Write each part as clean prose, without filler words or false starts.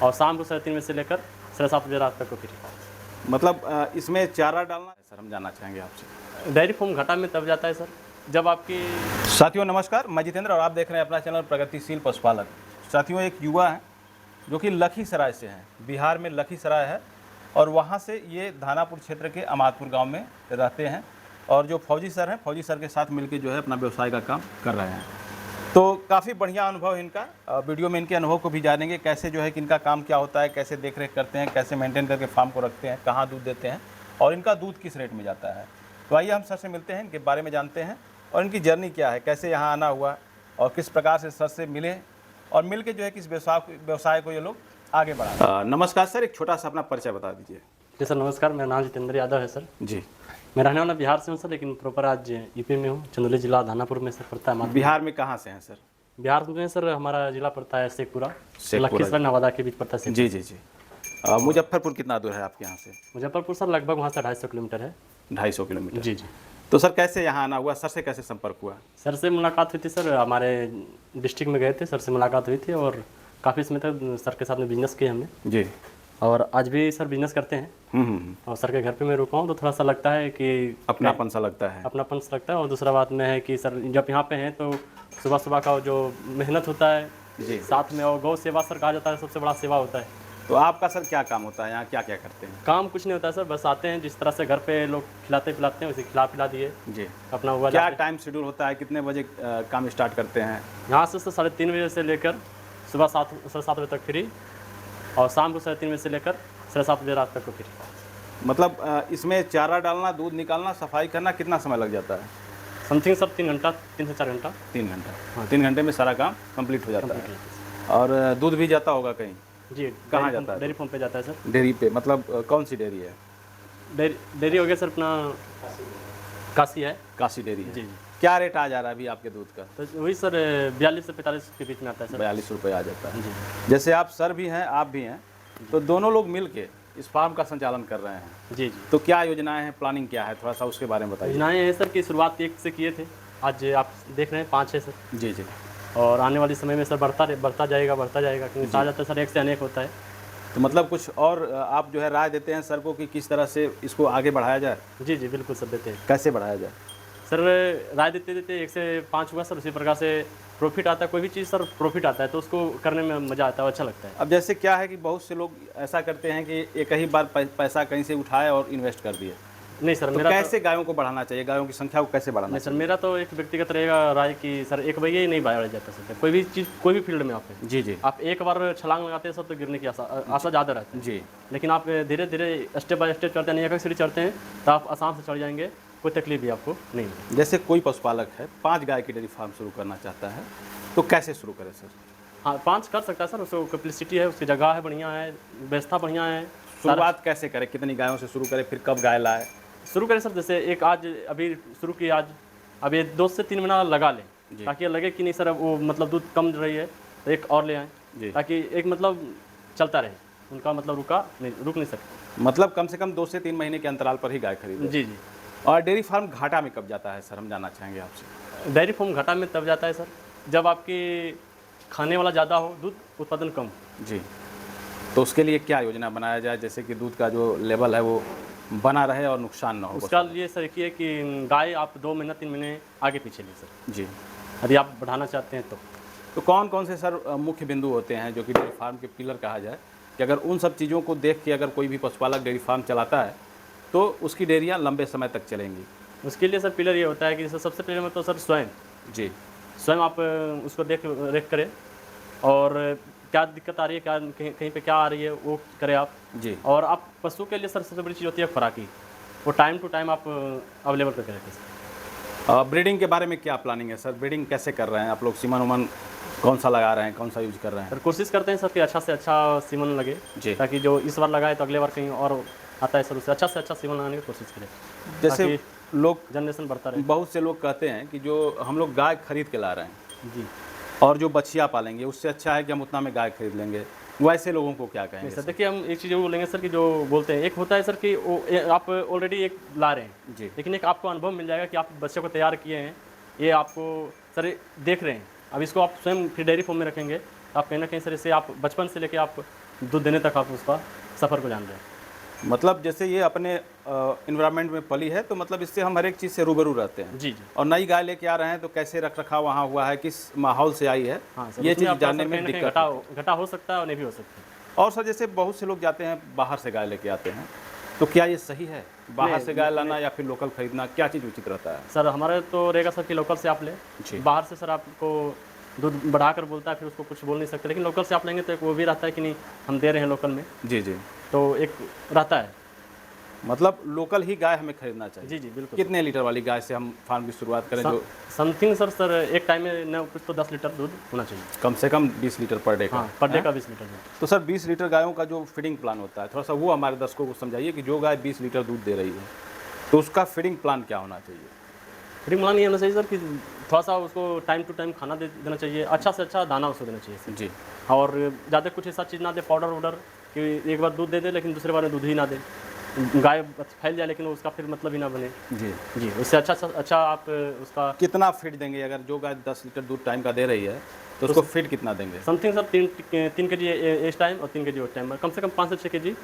और शाम को 3:30 बजे से लेकर 7:30 बजे रात तक को फ्री। मतलब इसमें चारा डालना है सर, हम जानना चाहेंगे आपसे। डेयरी फार्म घाटा में तब जाता है सर जब आपकी। साथियों नमस्कार, मैं जितेंद्र और आप देख रहे हैं अपना चैनल प्रगतिशील पशुपालक। साथियों एक युवा है जो कि लखीसराय से हैं, बिहार में लखीसराय है, और वहाँ से ये धानापुर क्षेत्र के अमादपुर गांव में रहते हैं, और जो फौजी सर हैं, फौजी सर के साथ मिलकर जो है अपना व्यवसाय का काम कर रहे हैं। तो काफ़ी बढ़िया अनुभव है इनका। वीडियो में इनके अनुभव को भी जानेंगे, कैसे जो है कि इनका काम क्या होता है, कैसे देख रेख करते हैं, कैसे मेंटेन करके फार्म को रखते हैं, कहाँ दूध देते हैं और इनका दूध किस रेट में जाता है। तो आइए हम सर से मिलते हैं, इनके बारे में जानते हैं और इनकी जर्नी क्या है, कैसे यहाँ आना हुआ और किस प्रकार से सर से मिले और मिल के जो है किस व्यवसाय को ये लोग आगे बढ़ा। नमस्कार सर, एक छोटा सा अपना परिचय बता दीजिए। जी सर नमस्कार, मेरा नाम जितेंद्र यादव है सर जी। मैं रहने वाला बिहार से हूँ सर, लेकिन प्रॉपर आज यूपी में हूँ। चंदौली जिला धानापुर में सर पड़ता है। बिहार में कहाँ से हैं सर? बिहार में सर हमारा जिला पड़ता है शेखपुरा, शेखपुरा। लखीसराय नवादा के बीच पड़ता है। जी जी जी। मुजफ्फरपुर कितना दूर है आपके यहाँ से? मुजफ्फरपुर सर लगभग वहाँ से 250 किलोमीटर है। 250 किलोमीटर। जी जी। तो सर कैसे यहाँ आना हुआ, सर से कैसे संपर्क हुआ? सर से मुलाकात हुई थी सर, हमारे डिस्ट्रिक्ट में गए थे, सर से मुलाकात हुई थी और काफ़ी समय तक सर के साथ में बिजनेस किया हमने जी, और आज भी सर बिजनेस करते हैं। और सर के घर पे मैं रुका हूँ तो थोड़ा सा लगता है कि अपनापन सा लगता है। अपनापन सा लगता है। और दूसरा बात में है कि सर जब यहाँ पे हैं तो सुबह सुबह का जो मेहनत होता है जी, साथ में, और गौ सेवा सर कहा जाता है सबसे बड़ा सेवा होता है। तो आपका सर क्या काम होता है यहाँ, क्या क्या करते हैं? काम कुछ नहीं होता है सर, बस आते हैं, जिस तरह से घर पे लोग खिलाते पिलाते हैं वैसे खिला पिला दिए जी। अपना हुआ। क्या टाइम शेड्यूल होता है, कितने बजे काम स्टार्ट करते हैं? यहाँ से 3:30 बजे से लेकर सुबह 7 बजे तक फ्री, और शाम को 3:30 बजे से लेकर 7:30 बजे रात तक को फ्री। मतलब इसमें चारा डालना, दूध निकालना, सफाई करना कितना समय लग जाता है? समथिंग सर 3 घंटा, 3 से 4 घंटा। 3 घंटा। 3 घंटे में सारा काम कंप्लीट हो जाता है। और दूध भी जाता होगा कहीं? जी। कहाँ जाता है? डेयरी फार्म पे जाता है सर। डेयरी पे, मतलब कौन सी डेयरी है? डेयरी हो गया सर अपना काशी है। काशी डेयरी है। जी जी। क्या रेट आ जा रहा है अभी आपके दूध का? तो वही सर 42 से 45 के बीच में आता है सर। 42 रुपये आ जाता है। जी जैसे आप सर भी हैं, आप भी हैं, तो दोनों लोग मिल के इस फार्म का संचालन कर रहे हैं। जी जी। तो क्या योजनाएं हैं, प्लानिंग क्या है, थोड़ा सा उसके बारे में बताइए। योजनाएँ हैं सर की शुरुआत 1 से किए थे, आज आप देख रहे हैं 5 है सर। जी जी। और आने वाले समय में सर बढ़ता जाएगा क्योंकि कहा जाता है सर एक से अनेक होता है। तो मतलब कुछ और आप जो है राय देते हैं सर को कि किस तरह से इसको आगे बढ़ाया जाए? जी जी बिल्कुल सर देते हैं। कैसे बढ़ाया जाए? सर राय देते देते 1 से 5 हुआ सर, उसी प्रकार से प्रॉफिट आता है। कोई भी चीज़ सर प्रॉफिट आता है तो उसको करने में मज़ा आता है, अच्छा लगता है। अब जैसे क्या है कि बहुत से लोग ऐसा करते हैं कि एक ही बार पैसा कहीं से उठाए और इन्वेस्ट कर दिए। नहीं सर, तो मेरा कैसे गायों को बढ़ाना चाहिए, गायों की संख्या को कैसे बढ़ाना नहीं सर, मेरा तो एक व्यक्तिगत रहेगा राय कि सर एक भैया ही नहीं बढ़ाया जाता सर। कोई भी चीज़, कोई भी फील्ड में आप हैं, जी जी, आप एक बार छलांग लगाते हैं सर तो गिरने की आशा ज़्यादा रहती है जी। लेकिन आप धीरे धीरे स्टेप बाय स्टेप चढ़ते हैं, एक सीढ़ी चढ़ते हैं तो आप आसान से चढ़ जाएंगे, कोई तकलीफ भी आपको नहीं है। जैसे कोई पशुपालक है 5 गाय की डेयरी फार्म शुरू करना चाहता है तो कैसे शुरू करे सर? हाँ 5 कर सकता है सर, उसको कैपेसिटी है, उसकी जगह है बढ़िया है, व्यवस्था बढ़िया है। शुरुआत कैसे करें, कितनी गायों से शुरू करें, फिर कब गाय लाए? शुरू करें सर, जैसे एक आज अभी शुरू की, आज अब ये 2 से 3 महीना लगा लें ताकि लगे कि नहीं सर वो मतलब दूध कम रही है तो एक और ले आएँ, ताकि एक मतलब चलता रहे, उनका मतलब रुक नहीं सकते। मतलब कम से कम 2 से 3 महीने के अंतराल पर ही गाय खरीदें। जी जी। और डेयरी फार्म घाटा में कब जाता है सर, हम जानना चाहेंगे आपसे। डेयरी फार्म घाटा में तब जाता है सर जब आपकी खाने वाला ज़्यादा हो, दूध उत्पादन कम। जी। तो उसके लिए क्या योजना बनाया जाए, जैसे कि दूध का जो लेवल है वो बना रहे और नुकसान ना हो? उसका लिए सर एक ही है कि गाय आप 2 महीना 3 महीने आगे पीछे ले सर। जी। यदि आप बढ़ाना चाहते हैं तो कौन कौन से सर मुख्य बिंदु होते हैं जो कि डेयरी फार्म के पिलर कहा जाए, कि अगर उन सब चीज़ों को देख के अगर कोई भी पशुपालक डेयरी फार्म चलाता है तो उसकी डेयरियाँ लंबे समय तक चलेंगी? उसके लिए सर पिलर ये होता है कि जैसे सबसे पहले में तो सर स्वयं आप उसको देख रेख करें, और क्या दिक्कत आ रही है, क्या कहीं पे क्या आ रही है वो करें आप जी। और आप पशु के लिए सर सबसे बड़ी चीज़ होती है खुराकी, वो टाइम टू टाइम आप अवेलेबल करके रखें सर। ब्रीडिंग के बारे में क्या प्लानिंग है सर, ब्रीडिंग कैसे कर रहे हैं आप लोग, सीमन उमन कौन सा लगा रहे हैं, कौन सा यूज कर रहे हैं? सर कोशिश करते हैं सर कि अच्छा से अच्छा सीमन लगे जी, ताकि जो इस बार लगाए तो अगले बार कहीं और आता है सर, उससे अच्छा सीमन लगाने की कोशिश करें, जैसे लोग जनरेशन बढ़ता रहे। बहुत से लोग कहते हैं कि जो हम लोग गाय खरीद के ला रहे हैं जी, और जो बछिया पालेंगे उससे अच्छा है कि हम उतना में गाय खरीद लेंगे, वैसे लोगों को क्या कहेंगे सर? सर? देखिए हम एक चीज़ वो लेंगे सर कि जो बोलते हैं, एक होता है सर कि वो आप ऑलरेडी एक ला रहे हैं जी, लेकिन एक आपको अनुभव मिल जाएगा कि आप बच्चे को तैयार किए हैं, ये आपको सर देख रहे हैं, अब इसको आप स्वयं फिर डेयरी फार्म में रखेंगे तो आप कहीं ना कहीं सर इससे आप बचपन से लेके आप दूध देने तक आप उसका सफ़र को जान रहे हैं। मतलब जैसे ये अपने इन्वायरमेंट में पली है, तो मतलब इससे हम हर एक चीज़ से रूबरू रहते हैं। जी जी। और नई गाय लेके आ रहे हैं तो कैसे रख रखाव वहाँ हुआ है, किस माहौल से आई है, हाँ सर, ये उसमें चीज़ आपका जानने सर में कहीं ना कहीं दिक्कत घटा हो सकता है और नहीं भी हो सकता है। और सर जैसे बहुत से लोग जाते हैं बाहर से गाय लेके आते हैं, तो क्या ये सही है बाहर से गाय लाना या फिर लोकल खरीदना, क्या चीज़ उचित रहता है? सर हमारे तो रहेगा सर कि लोकल से आप जी। लें। बाहर से सर आपको दूध बढ़ाकर बोलता है, फिर उसको कुछ बोल नहीं सकते, लेकिन लोकल से आप लेंगे तो एक वो भी रहता है कि नहीं हम दे रहे हैं लोकल में, जी जी। तो एक रहता है। मतलब लोकल ही गाय हमें खरीदना चाहिए। जी जी बिल्कुल। कितने लीटर वाली गाय से हम फार्म की शुरुआत करें जो समथिंग सर एक टाइम में न कुछ तो 10 लीटर दूध होना चाहिए। कम से कम 20 लीटर पर डे का? हाँ, पर डे का 20 लीटर दूध। तो सर 20 लीटर गायों का जो फीडिंग प्लान होता है, थोड़ा सा वो हमारे दर्शकों को समझाइए कि जो गाय 20 लीटर दूध दे रही है तो उसका फीडिंग प्लान क्या होना चाहिए? फीडिंग प्लान ये होना चाहिए सर कि थोड़ा सा उसको टाइम टू टाइम खाना देना चाहिए, अच्छा से अच्छा दाना उसको देना चाहिए सर। जी। और ज़्यादा कुछ ऐसा चीज़ ना दे, पाउडर वाउडर कि एक बार दूध दे दे लेकिन दूसरे बार में दूध ही ना दे, गाय फैल जाए लेकिन उसका फिर मतलब ही ना बने। जी जी, उससे अच्छा आप उसका कितना फीड देंगे? अगर जो गाय 10 लीटर दूध टाइम का दे रही है तो उसको फीड कितना देंगे? समथिंग सर 3 kg इस टाइम और 3 kg उस टाइम, कम से कम 5 से 6 kg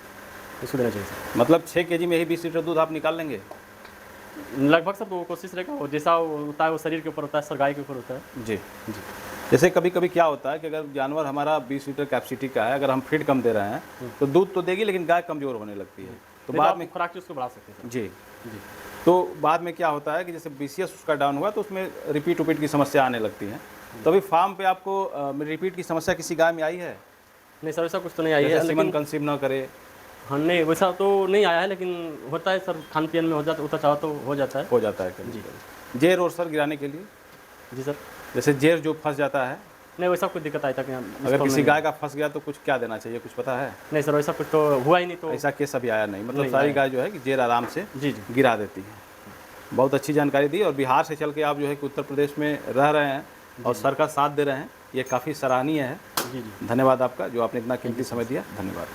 उसको देना चाहिए सर। मतलब 6 kg में ही 20 लीटर दूध आप निकाल लेंगे? लगभग सर वो कोशिश रहेगा, और जैसा होता है वो शरीर के ऊपर होता है सर, गाय के ऊपर होता है। जी जी। जैसे कभी कभी क्या होता है कि अगर जानवर हमारा 20 लीटर कैपेसिटी का है, अगर हम फीड कम दे रहे हैं तो दूध तो देगी लेकिन गाय कमज़ोर होने लगती है, तो बाद में खुराक उसको बढ़ा सकते हैं जी जी। तो बाद में क्या होता है कि जैसे BCS उसका डाउन हुआ तो उसमें रिपीट की समस्या आने लगती है। तो अभी फार्म पे आपको रिपीट की समस्या किसी गाय में आई है? नहीं सर, ऐसा कुछ तो नहीं आई है, जैसे सीमन लेकिन कंसीव ना करे? हाँ नहीं वैसा तो नहीं आया है, लेकिन होता है सर, खान पीन में हो जाता, उतना चाहो तो हो जाता है। हो जाता है कभी। जेर और सर गिराने के लिए? जी सर। जैसे जेर जो फंस जाता है, नहीं वैसा कोई दिक्कत आई तक अगर किसी गाय का फंस गया तो कुछ क्या देना चाहिए, कुछ पता है? नहीं सर, वैसा कुछ तो हुआ ही नहीं। तो ऐसा केस अभी आया नहीं, मतलब नहीं सारी आया। गाय जो है कि जेर आराम से जी जी गिरा देती है। बहुत अच्छी जानकारी दी, और बिहार से चल के आप जो है कि उत्तर प्रदेश में रह रहे हैं और सर का साथ दे रहे हैं, ये काफ़ी सराहनीय है। जी जी। धन्यवाद आपका जो आपने इतना कीमती समय दिया, धन्यवाद।